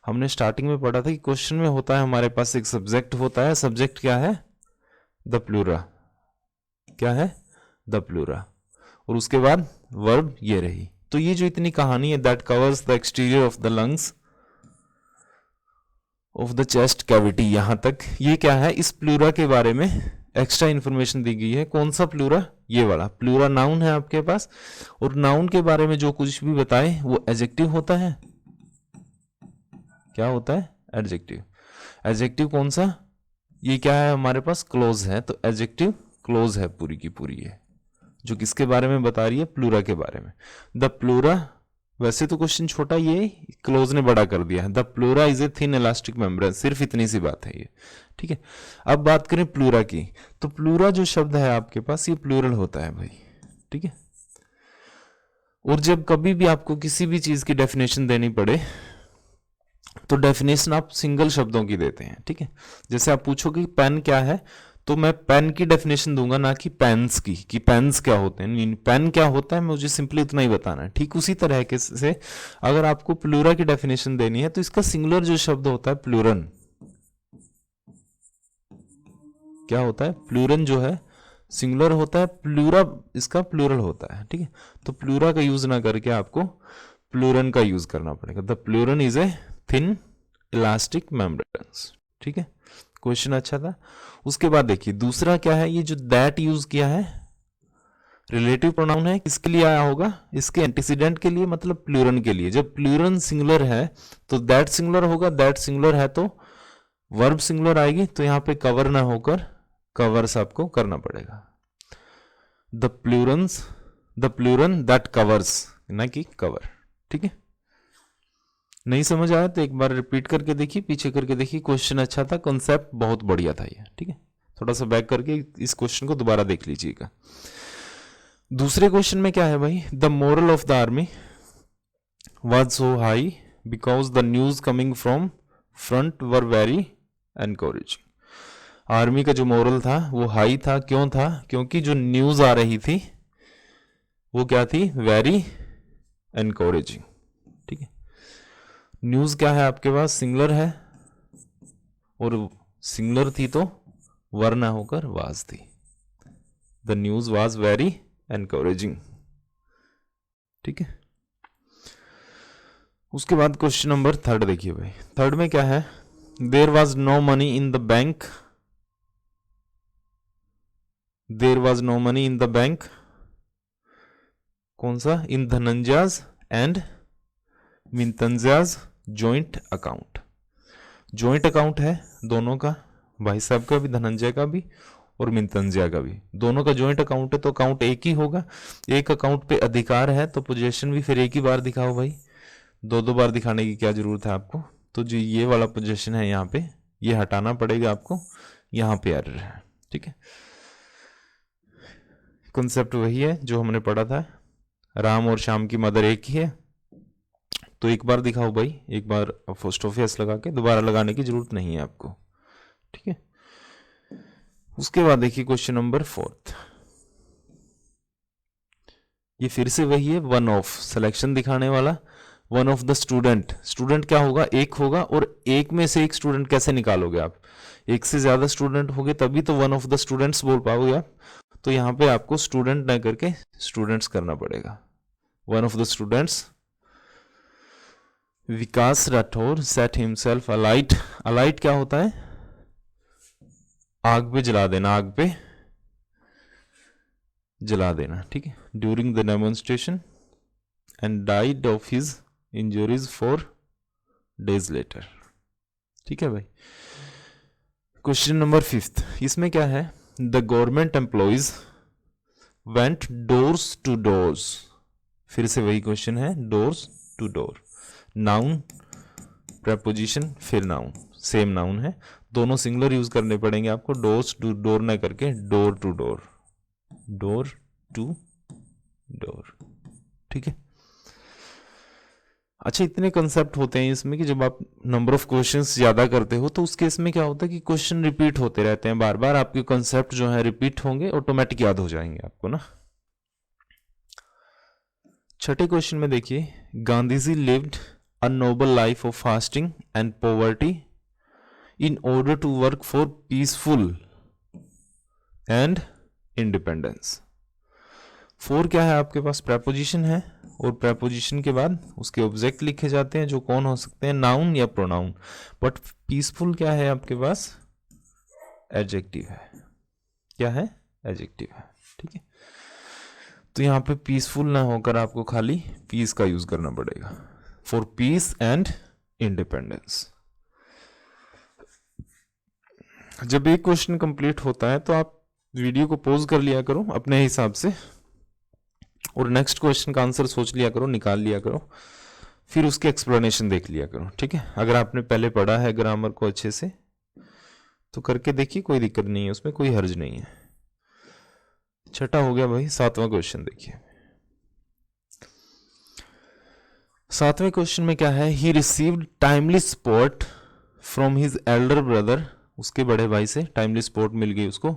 हमने स्टार्टिंग में पढ़ा था कि क्वेश्चन में होता है हमारे पास एक सब्जेक्ट होता है। सब्जेक्ट क्या है? The pleura. क्या है? The pleura. और उसके बाद वर्ब ये रही। तो ये जो इतनी कहानी है, that covers the exterior of the lungs of the chest cavity, यहां तक ये क्या है? इस प्लूरा के बारे में एक्स्ट्रा इंफॉर्मेशन दी गई है। कौन सा प्लूरा? ये वाला प्लूरा नाउन है आपके पास। और नाउन के बारे में जो कुछ भी बताए वो एडजेक्टिव होता है। क्या होता है? एडजेक्टिव। एडजेक्टिव कौन सा? ये क्या है हमारे पास? क्लोज है। तो एडजेक्टिव क्लोज है पूरी की पूरी है, जो किसके बारे में बता रही है? प्लूरा के बारे में। द प्लूरा, वैसे तो क्वेश्चन छोटा, ये क्लोज ने बड़ा कर दिया है। The pleura is a thin elastic membrane, सिर्फ इतनी सी बात है ये। ठीक है, अब बात करें प्लूरा की, तो प्लूरा जो शब्द है आपके पास, ये प्लूरल होता है भाई। ठीक है, और जब कभी भी आपको किसी भी चीज की डेफिनेशन देनी पड़े तो डेफिनेशन आप सिंगल शब्दों की देते हैं। ठीक है, जैसे आप पूछोगे पेन क्या है, तो मैं पेन की डेफिनेशन दूंगा, ना कि पेन्स की, कि पेन्स क्या होते हैं। पेन क्या होता है मुझे सिंपली इतना ही बताना है। ठीक उसी तरह के से अगर आपको प्लूरा की डेफिनेशन देनी है तो इसका सिंगुलर जो शब्द होता है प्लूरन, क्या होता है? प्लूरन जो है सिंगुलर होता है, प्लूरा इसका प्लूरल होता है। ठीक है, तो प्लूरा का यूज ना करके आपको प्लूरन का यूज करना पड़ेगा। The pleura is a thin elastic membranes. ठीक है, क्वेश्चन अच्छा था। उसके बाद देखिए दूसरा क्या है, ये जो दैट यूज किया है रिलेटिव प्रोनाउन है, किसके लिए आया होगा? इसके एंटीसीडेंट के लिए, मतलब प्लूरन के लिए। जब प्लूरन सिंगुलर है तो दैट सिंगुलर होगा, दैट सिंगुलर है तो वर्ब सिंगुलर आएगी, तो यहां पे कवर ना होकर कवर्स आपको करना पड़ेगा। द प्लूरन दैट कवर्स, ना कि कवर। ठीक है, नहीं समझ आया तो एक बार रिपीट करके देखिए, पीछे करके देखिए। क्वेश्चन अच्छा था, कॉन्सेप्ट बहुत बढ़िया था ये। ठीक है, थोड़ा सा बैक करके इस क्वेश्चन को दोबारा देख लीजिएगा। दूसरे क्वेश्चन में क्या है भाई? The moral of the army was so high because the news coming from front were very encouraging. Army का जो मोरल था वो हाई था, क्यों था? क्योंकि जो न्यूज आ रही थी वो क्या थी? Very encouraging. ठीक है, न्यूज क्या है आपके पास? सिंगुलर है, और सिंगुलर थी तो वर ना होकर वाज थी। The news was very encouraging. ठीक है, उसके बाद क्वेश्चन नंबर 3 देखिए भाई। 3 में क्या है? There was no money in the bank, there was no money in the bank, कौन सा? In Dhananjay's and Mintanjay's joint account. Joint account है दोनों का, भाई साहब का भी, धनंजय का भी और मिंतंजय का भी, दोनों का जॉइंट अकाउंट है, तो अकाउंट एक ही होगा। एक अकाउंट पे अधिकार है तो पोजीशन भी फिर एक ही बार दिखाओ भाई, दो बार दिखाने की क्या जरूरत है आपको? तो जो ये वाला पोजीशन है यहाँ पे, ये हटाना पड़ेगा आपको, यहाँ पे एरर है। ठीक है, कॉन्सेप्ट वही है जो हमने पढ़ा था, राम और श्याम की मदर एक ही है। तो एक बार दिखाओ भाई, एक बार अपोस्ट्रोफी लगा के, दोबारा लगाने की जरूरत नहीं है आपको। ठीक है, उसके बाद देखिए क्वेश्चन नंबर 4। ये फिर से वही है, वन ऑफ सिलेक्शन दिखाने वाला, one of the student. Student क्या होगा, एक होगा, और एक में से एक स्टूडेंट कैसे निकालोगे आप, एक से ज्यादा स्टूडेंट होंगे तभी तो वन ऑफ द स्टूडेंट्स बोल पाओगे आप। तो यहाँ पे आपको स्टूडेंट ना करके स्टूडेंट्स करना पड़ेगा। One of the students Vikas Rathore set himself alight. Alight क्या होता है, आग पे जला देना, आग पे जला देना, ठीक है। During the demonstration and died of his injuries 4 days later, ठीक है भाई। क्वेश्चन नंबर 5, इसमें क्या है, the government employees went doors to doors. फिर से वही क्वेश्चन है, doors to door, noun preposition फिर नाउन, सेम नाउन है, दोनों सिंगुलर यूज करने पड़ेंगे आपको, डोर्स टू डोर ना करके door to door, door to door, ठीक है। अच्छा, इतने कंसेप्ट होते हैं इसमें कि जब आप नंबर ऑफ क्वेश्चंस ज्यादा करते हो तो उस केस में क्या होता है कि क्वेश्चन रिपीट होते रहते हैं, बार बार आपके कंसेप्ट जो है रिपीट होंगे, ऑटोमेटिक याद हो जाएंगे आपको ना। छठे क्वेश्चन में देखिए, Gandhi ji lived a noble life of fasting and poverty in order to work for peaceful and independence. For क्या है आपके पास, प्रेपोजिशन है, और प्रेपोजिशन के बाद उसके ऑब्जेक्ट लिखे जाते हैं जो कौन हो सकते हैं, नाउन या प्रोनाउन। बट पीसफुल क्या है आपके पास, एडजेक्टिव है, क्या है, एडजेक्टिव है, ठीक है। तो यहां पे पीसफुल ना होकर आपको खाली पीस का यूज करना पड़ेगा, फॉर पीस एंड इंडिपेंडेंस। जब एक क्वेश्चन कंप्लीट होता है तो आप वीडियो को पॉज कर लिया करो अपने हिसाब से, और नेक्स्ट क्वेश्चन का आंसर सोच लिया करो, निकाल लिया करो, फिर उसके एक्सप्लेनेशन देख लिया करो, ठीक है। अगर आपने पहले पढ़ा है ग्रामर को अच्छे से तो करके देखिए, कोई दिक्कत नहीं है, उसमें कोई हर्ज नहीं है। छठा हो गया भाई, सातवां क्वेश्चन देखिए। सातवें क्वेश्चन में क्या है, he received timely support from his elder brother, उसके बड़े भाई से टाइमली सपोर्ट मिल गई उसको,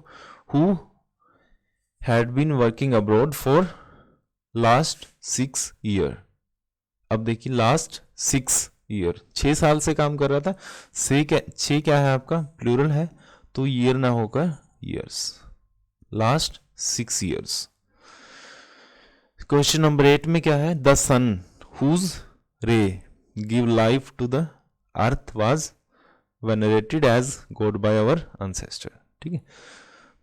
who had been working abroad for last 6 years। अब देखिए लास्ट 6 years, 6 साल से काम कर रहा था, छह क्या है आपका, प्लूरल है, तो ईयर ना होकर years, last 6 years। Question number 8 में क्या है, the sun whose ray give life to the earth was venerated as god by our ancestor, ठीक है।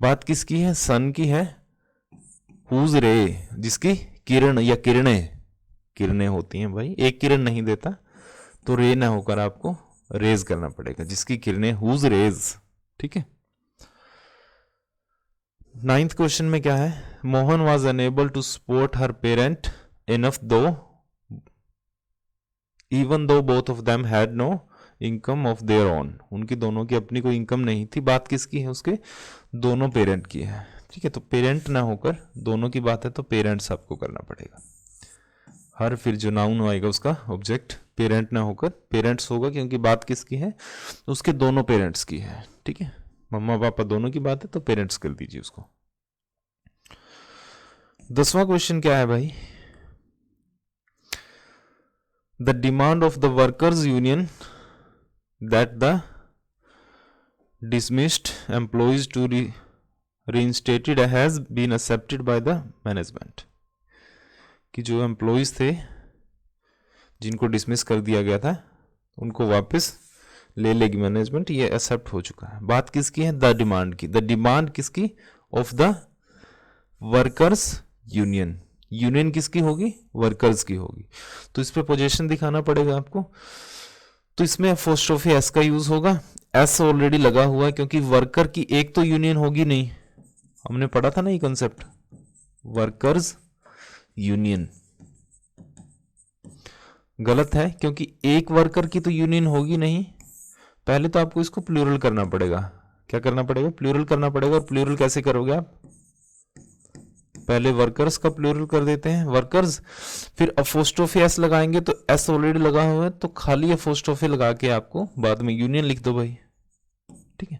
बात किसकी है, सन की है, हुज रे जिसकी किरण या किरणें होती हैं भाई, एक किरण नहीं देता, तो रे ना होकर आपको रेज करना पड़ेगा, जिसकी किरणें, हुज रेज, ठीक है। 9th क्वेश्चन में क्या है, Mohan was unable to support her parent enough though even though both of them had no income of their own. उनकी दोनों की अपनी कोई इनकम नहीं थी। बात किसकी है, उसके दोनों पेरेंट की है, ठीक है। तो पेरेंट ना होकर दोनों की बात है तो पेरेंट्स आपको करना पड़ेगा। हर फिर जो नाउन आएगा उसका ऑब्जेक्ट पेरेंट ना होकर पेरेंट्स होगा, क्योंकि बात किसकी है, उसके दोनों पेरेंट्स की है, ठीक है। मम्मा पापा दोनों की बात है तो पेरेंट्स कर दीजिए उसको। 10वां क्वेश्चन क्या है भाई, the demand of the workers union that the dismissed employees to reinstated has been accepted by the management। कि जो एम्प्लॉयज थे जिनको डिसमिस कर दिया गया था उनको वापस ले लेगी मैनेजमेंट, ये एक्सेप्ट हो चुका है। बात किसकी है, द डिमांड की। द डिमांड किसकी, of the workers union. Union किसकी होगी, वर्कर्स की होगी। तो इस पे पोजीशन दिखाना पड़ेगा आपको। तो इसमें अपोस्ट्रोफी एस का यूज होगा, एस ऑलरेडी लगा हुआ है क्योंकि वर्कर की एक तो यूनियन होगी नहीं, हमने पढ़ा था ना ये कॉन्सेप्ट, वर्कर्स यूनियन। गलत है क्योंकि एक वर्कर की तो यूनियन होगी नहीं। पहले तो आपको इसको प्लूरल करना पड़ेगा। क्या करना पड़ेगा, प्लूरल करना पड़ेगा। और प्लूरल कैसे करोगे आप, पहले वर्कर्स का प्लूरल कर देते हैं, वर्कर्स, फिर अपोस्ट्रोफी एस लगाएंगे तो एस ऑलरेडी लगा हुआ है तो खाली अपोस्ट्रोफी लगा के आपको बाद में यूनियन लिख दो भाई, ठीक है।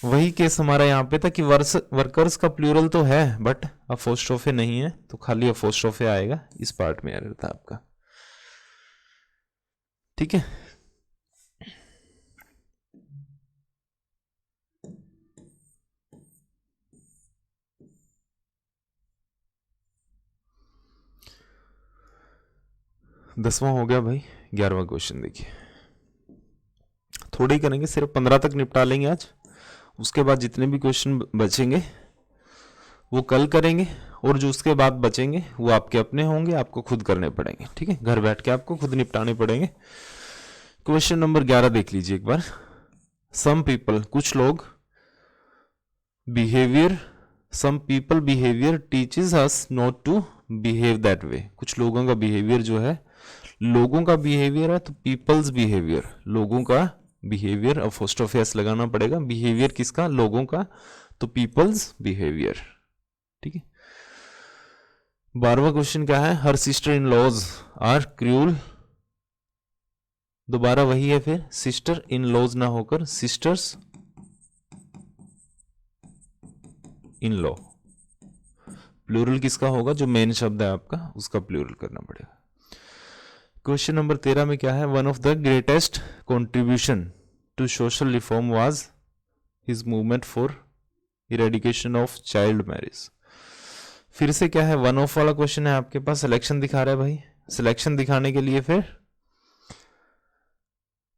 वही केस हमारा यहाँ पे था कि वर्कर्स का प्लूरल तो है बट अपोस्ट्रोफे नहीं है, तो खाली अपोस्ट्रोफे आएगा, इस पार्ट में एरर था आपका। ठीक है, दसवां हो गया भाई। 11वां क्वेश्चन देखिए, थोड़े ही करेंगे, सिर्फ 15 तक निपटा लेंगे आज। उसके बाद जितने भी क्वेश्चन बचेंगे वो कल करेंगे, और जो उसके बाद बचेंगे वो आपके अपने होंगे, आपको खुद करने पड़ेंगे। ठीक है, घर बैठ के आपको खुद निपटाने पड़ेंगे। क्वेश्चन नंबर 11 देख लीजिए एक बार। सम पीपल, कुछ लोग, behaviour, some people behaviour teaches us not to behave that way. कुछ लोगों का बिहेवियर जो है, लोगों का बिहेवियर है तो पीपल्स बिहेवियर, लोगों का बिहेवियर, अपोस्ट्रोफी एस लगाना पड़ेगा। बिहेवियर किसका? लोगों का, तो पीपल्स बिहेवियर। ठीक है, 12वां क्वेश्चन क्या है? Her sister in laws are cruel. दोबारा वही है, फिर सिस्टर इन लॉज ना होकर सिस्टर्स इन लॉ। प्लूरल किसका होगा? जो मेन शब्द है आपका उसका प्लूरल करना पड़ेगा। क्वेश्चन नंबर 13 में क्या है? One of the greatest contribution to social reform was his movement for eradication of child marriage. फिर से क्या है? वन ऑफ वाला क्वेश्चन है आपके पास, सिलेक्शन दिखा रहा है भाई। सिलेक्शन दिखाने के लिए फिर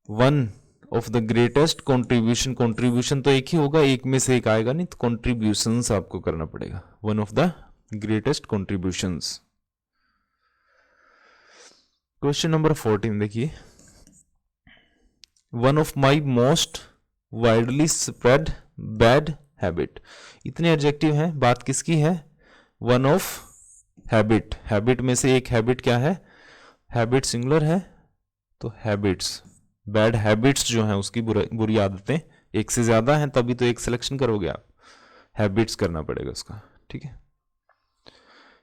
one of the greatest contribution, contribution तो एक ही होगा, एक में से एक आएगा नहीं, तो कंट्रीब्यूशंस आपको करना पड़ेगा। One of the greatest contributions. Question number 14 देखिए, one of my most widely spread bad habit. इतने एडजेक्टिव हैं, बात किसकी है? वन ऑफ हैबिट, हैबिट में से एक हैबिट क्या है? हैबिट सिंगुलर है तो हैबिट्स, बैड हैबिट्स जो हैं उसकी बुरी आदतें एक से ज्यादा हैं, तभी तो एक सिलेक्शन करोगे आप, हैबिट्स करना पड़ेगा उसका। ठीक है,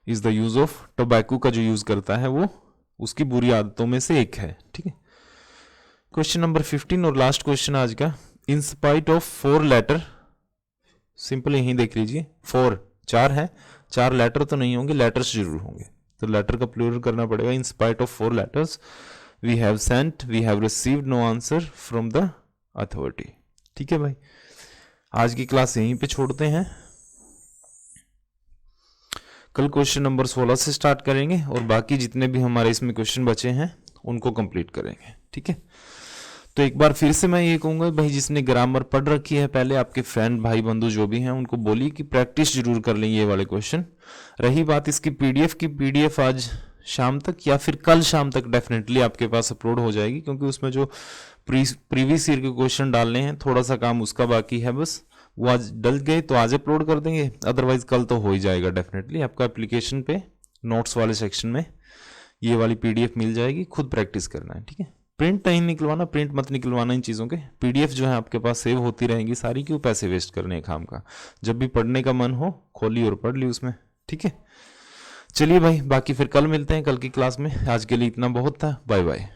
is the use of tobacco का जो यूज करता है वो उसकी बुरी आदतों में से एक है। ठीक है, क्वेश्चन नंबर 15 और लास्ट क्वेश्चन आज का। In spite of 4 letter, simple यही देख लीजिए, 4 4 है, 4 लेटर तो नहीं होंगे, लेटर्स जरूर होंगे, तो लेटर का प्लूरल करना पड़ेगा। In spite of 4 letters we have sent, we have received no answer from the authority. ठीक है भाई, आज की क्लास यहीं पे छोड़ते हैं, कल क्वेश्चन नंबर 16 से स्टार्ट करेंगे और बाकी जितने भी हमारे इसमें क्वेश्चन बचे हैं उनको कंप्लीट करेंगे। ठीक है, तो एक बार फिर से मैं ये कहूंगा भाई, जिसने ग्रामर पढ़ रखी है पहले, आपके फ्रेंड भाई बंधु जो भी हैं उनको बोलिए कि प्रैक्टिस जरूर कर लें ये वाले क्वेश्चन। रही बात इसकी पीडीएफ की, पीडीएफ आज शाम तक या फिर कल शाम तक डेफिनेटली आपके पास अपलोड हो जाएगी, क्योंकि उसमें जो प्रीवियस ईयर के क्वेश्चन डालने हैं थोड़ा सा काम उसका बाकी है, बस वो आज डल गए तो आज अपलोड कर देंगे, अदरवाइज कल तो हो ही जाएगा डेफिनेटली। आपका एप्लीकेशन पे नोट्स वाले सेक्शन में ये वाली पीडीएफ मिल जाएगी, खुद प्रैक्टिस करना है। ठीक है, प्रिंट नहीं निकलवाना, प्रिंट मत निकलवाना इन चीज़ों के, पीडीएफ जो है आपके पास सेव होती रहेंगी सारी, क्यों पैसे वेस्ट करने काम का। जब भी पढ़ने का मन हो खोली और पढ़ ली उसमें। ठीक है, चलिए भाई, बाकी फिर कल मिलते हैं कल की क्लास में। आज के लिए इतना बहुत था, बाय बाय।